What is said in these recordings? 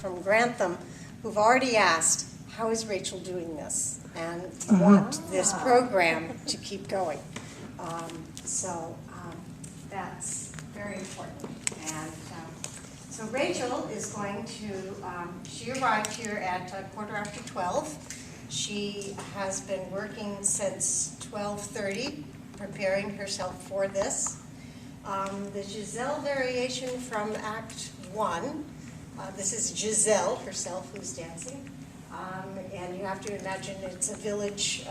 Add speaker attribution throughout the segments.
Speaker 1: from Grantham who've already asked, how is Rachel doing this? And want this program to keep going. So that's very important. And so Rachel is going to, she arrived here at 12:15. She has been working since 12:30, preparing herself for this. The Giselle variation from Act 1, this is Giselle herself who's dancing. And you have to imagine it's a village,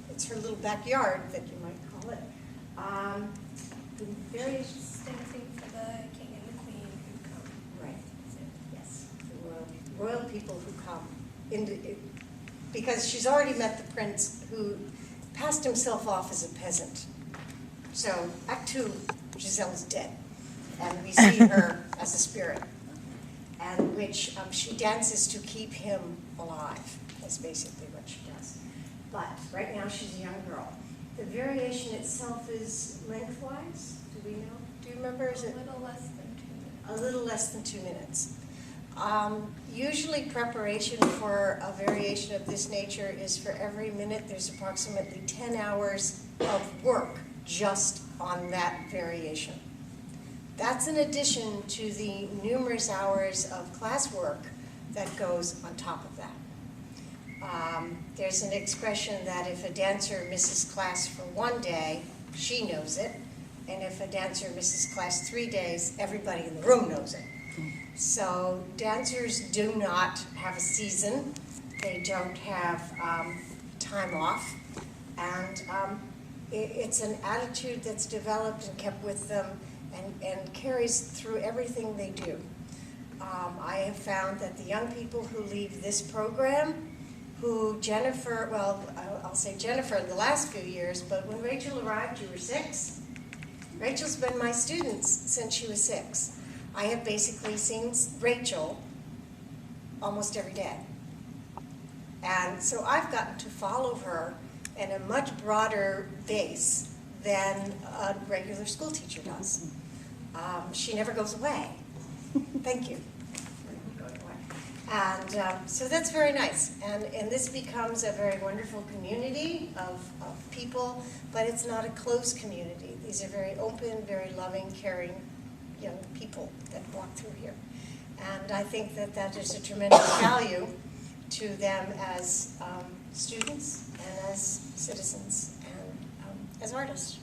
Speaker 1: it's her little backyard that you might call it. The variations
Speaker 2: Dancing for the king and the queen who come.
Speaker 1: right, yes, the royal people who come because she's already met the prince who passed himself off as a peasant. So Act 2, Giselle is dead, and we see her as a spirit, and which she dances to keep him alive. That's basically what she does. But right now she's a young girl. The variation itself is lengthwise. Do we know? Do you remember? Is it
Speaker 2: A little less than 2 minutes.
Speaker 1: a little less than 2 minutes? Usually preparation for a variation of this nature is for every minute there's approximately 10 hours of work just on that variation. That's in addition to the numerous hours of classwork that goes on top of that. There's an expression that if a dancer misses class for 1 day, she knows it, and if a dancer misses class 3 days, everybody in the room knows it. So dancers do not have a season. They don't have time off. And it's an attitude that's developed and kept with them and carries through everything they do. I have found that the young people who leave this program, who Jennifer, well, I'll say Jennifer in the last few years, but when Rachel arrived, you were 6. Rachel's been my student since she was 6. I have basically seen Rachel almost every day. And so I've gotten to follow her in a much broader base than a regular school teacher does. She never goes away. Thank you. And so that's very nice. And this becomes a very wonderful community of people, but it's not a closed community. These are very open, very loving, caring young people that walk through here. And I think that that is a tremendous value to them as students and as citizens and as artists.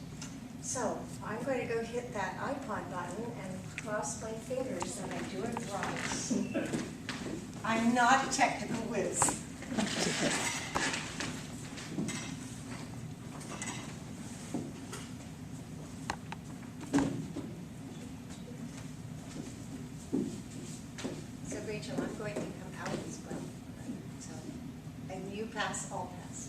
Speaker 1: So I'm going to go hit that iPod button and cross my fingers that I do it right. I'm not a technical whiz. So Rachel, I'm going to come out as well. So, and you pass, I'll pass.